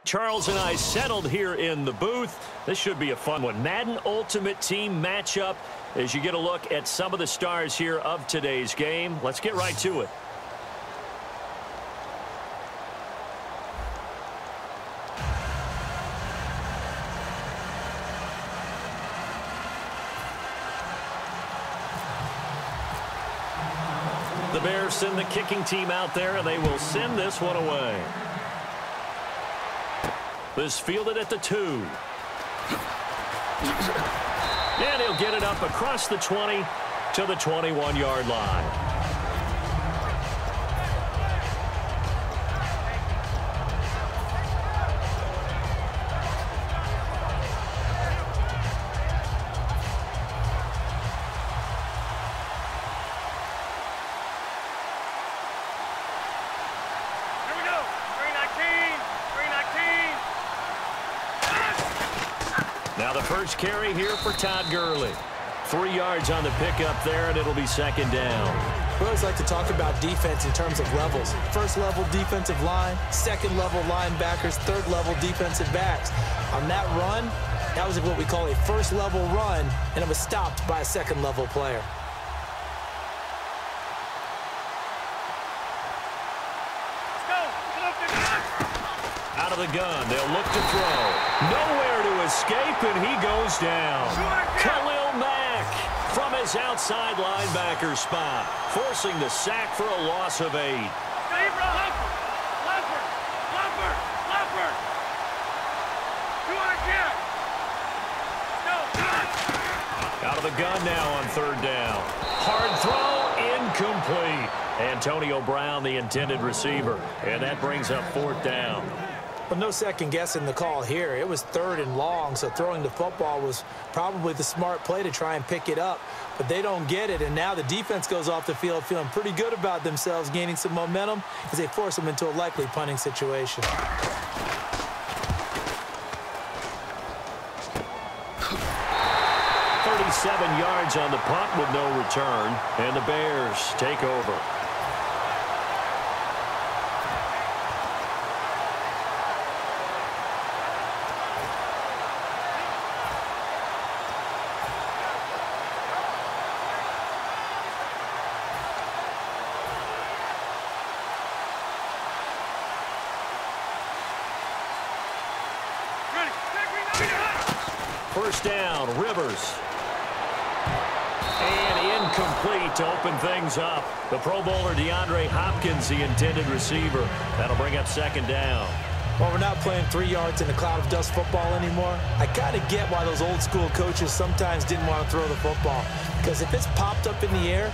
Charles and I settled here in the booth. This should be a fun one. Madden Ultimate Team matchup as you get a look at some of the stars here of today's game. Let's get right to it. The Bears send the kicking team out there, and they will send this one away. This fielded at the 2. And he'll get it up across the 20 to the 21-yard line. Now the first carry here for Todd Gurley. 3 yards on the pickup there, and it'll be second down. We always like to talk about defense in terms of levels. First-level defensive line, second-level linebackers, third-level defensive backs. On that run, that was what we call a first-level run, and it was stopped by a second-level player. Out of the gun, they'll look to throw. Nowhere to escape, and he goes down. Khalil Mack from his outside linebacker spot, forcing the sack for a loss of 8. Out of the gun now on third down. Hard throw, incomplete. Antonio Brown, the intended receiver, and that brings up fourth down. But no second guessing the call here. It was third and long, so throwing the football was probably the smart play to try and pick it up. But they don't get it, and now the defense goes off the field feeling pretty good about themselves, gaining some momentum as they force them into a likely punting situation. 37 yards on the punt with no return, and the Bears take over. First down, Rivers. And incomplete to open things up. The Pro Bowler DeAndre Hopkins, the intended receiver. That'll bring up second down. Well, we're not playing 3 yards in a cloud of dust football anymore. I kind of get why those old school coaches sometimes didn't want to throw the football. Because if it's popped up in the air,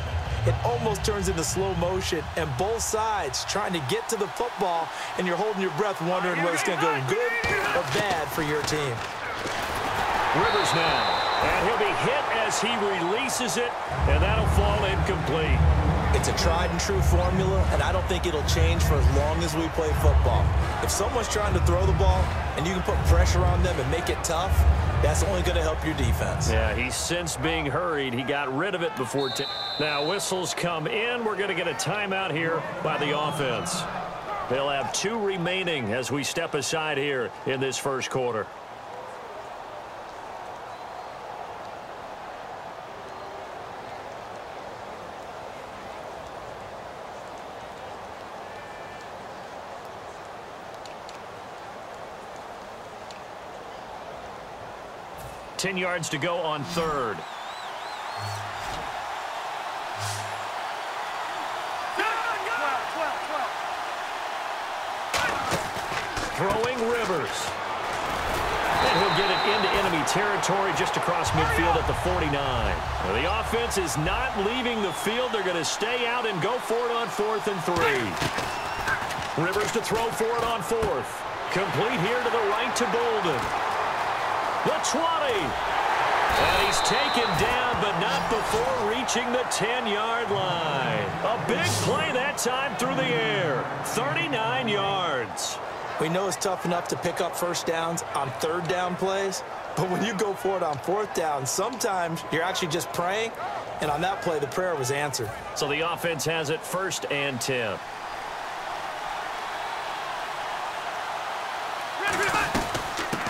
it almost turns into slow motion, and both sides trying to get to the football, and you're holding your breath wondering whether it's going to go good or bad for your team. Rivers now, and he'll be hit as he releases it, and that'll fall incomplete. It's a tried and true formula, and I don't think it'll change for as long as we play football. If someone's trying to throw the ball and you can put pressure on them and make it tough, that's only going to help your defense. Yeah, he's since being hurried. He got rid of it before. Now whistles come in. We're going to get a timeout here by the offense. They'll have 2 remaining as we step aside here in this first quarter. Ten yards to go on third. Throwing Rivers. And he'll get it into enemy territory just across midfield at the 49. Now, the offense is not leaving the field. They're going to stay out and go for it on 4th and 3. Rivers to throw for it on 4th. Complete here to the right to Bolden. The 20. And he's taken down, but not before reaching the 10-yard line. A big play that time through the air. 39 yards. We know it's tough enough to pick up first downs on third down plays, but when you go for it on fourth down, sometimes you're actually just praying, and on that play, the prayer was answered. So the offense has it 1st and 10.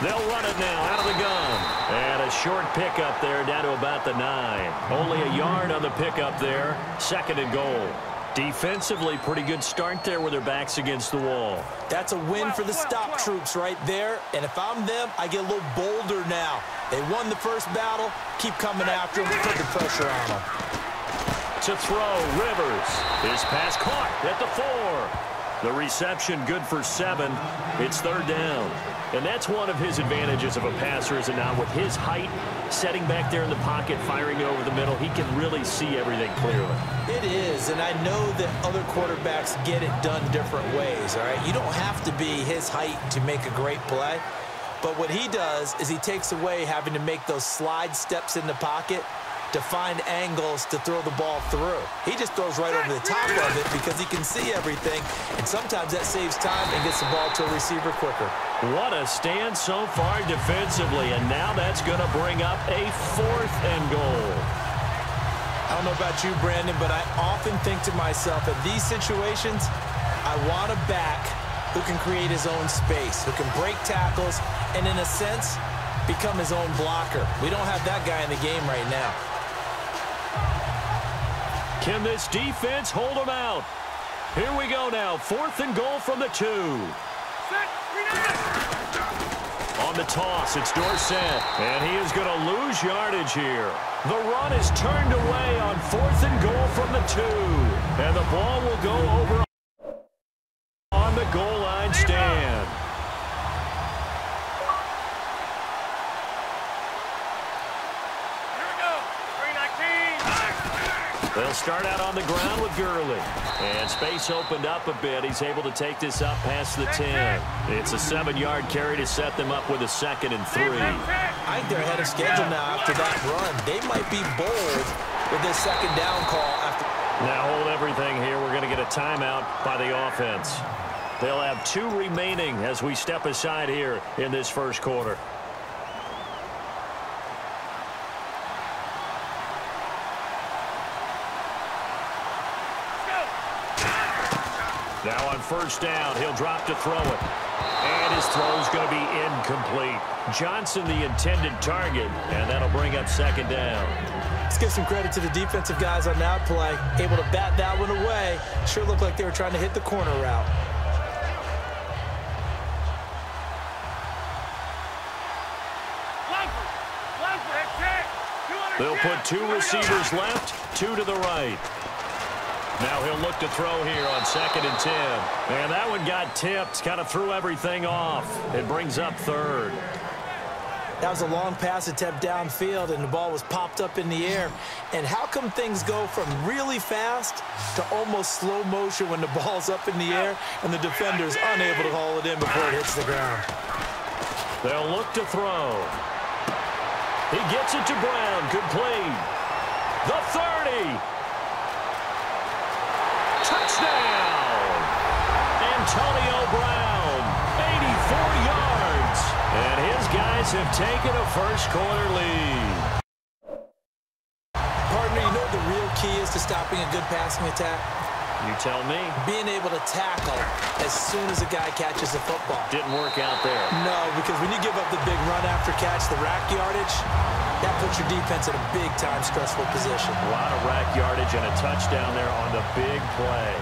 They'll run it now out of the gun. And a short pickup there down to about the 9. Only a yard on the pickup there. 2nd and goal. Defensively, pretty good start there with their backs against the wall. That's a win for the stop troops right there. And if I'm them, I get a little bolder now. They won the first battle. Keep coming after them. Put the pressure on them. To throw, Rivers. His pass caught at the 4. The reception good for 7. It's 3rd down. And that's one of his advantages of a passer, is it not? With his height, setting back there in the pocket, firing it over the middle, he can really see everything clearly. It is, and I know that other quarterbacks get it done different ways, all right? You don't have to be his height to make a great play. But what he does is he takes away having to make those slide steps in the pocket to find angles to throw the ball through. He just throws right over the top of it because he can see everything, and sometimes that saves time and gets the ball to a receiver quicker. What a stand so far defensively, and now that's going to bring up a 4th and goal. I don't know about you, Brandon, but I often think to myself, in these situations, I want a back who can create his own space, who can break tackles, and in a sense, become his own blocker. We don't have that guy in the game right now. Can this defense hold them out? Here we go now. 4th and goal from the 2. On the toss, it's Dorsett. And he is going to lose yardage here. The run is turned away on 4th and goal from the 2. And the ball will go over on the goal line stand. They'll start out on the ground with Gurley. And space opened up a bit. He's able to take this up past the 10. It's a 7-yard carry to set them up with a 2nd and 3. I think they're ahead of schedule now after that run. They might be bold with this 2nd down call. Now hold everything here. We're going to get a timeout by the offense. They'll have 2 remaining as we step aside here in this first quarter. Now on 1st down, he'll drop to throw it. And his throw is going to be incomplete. Johnson, the intended target, and that'll bring up 2nd down. Let's give some credit to the defensive guys on that play. Able to bat that one away. Sure looked like they were trying to hit the corner route. They'll put 2 receivers left, 2 to the right. Now he'll look to throw here on 2nd and 10. And that one got tipped, kind of threw everything off. It brings up 3rd. That was a long pass attempt downfield, and the ball was popped up in the air. And how come things go from really fast to almost slow motion when the ball's up in the air and the defender's unable to haul it in before it hits the ground? They'll look to throw. He gets it to Brown. Complete. The 30. Touchdown! Antonio Brown, 84 yards. And his guys have taken a first-quarter lead. Partner, you know what the real key is to stopping a good passing attack? You tell me. Being able to tackle as soon as a guy catches the football. Didn't work out there. No, because when you give up the big run after catch, the rack yardage, that puts your defense in a big-time stressful position. A lot of rack yardage and a touchdown there on the big play.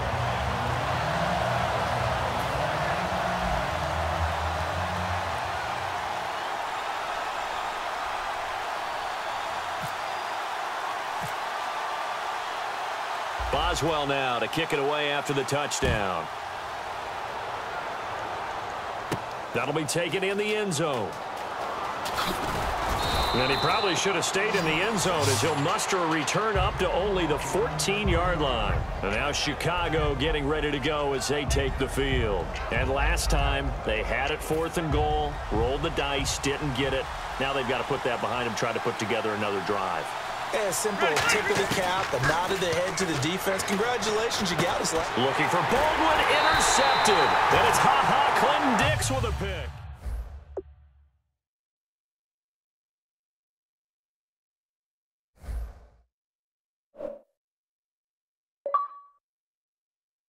Boswell now to kick it away after the touchdown. That'll be taken in the end zone. And he probably should have stayed in the end zone as he'll muster a return up to only the 14-yard line. And now Chicago getting ready to go as they take the field. And last time, they had it 4th and goal, rolled the dice, didn't get it. Now they've got to put that behind them, try to put together another drive. A simple tip of the cap, a nod of the head to the defense. Congratulations, you got us. Looking for Baldwin, intercepted. And it's Clinton Dix with a pick.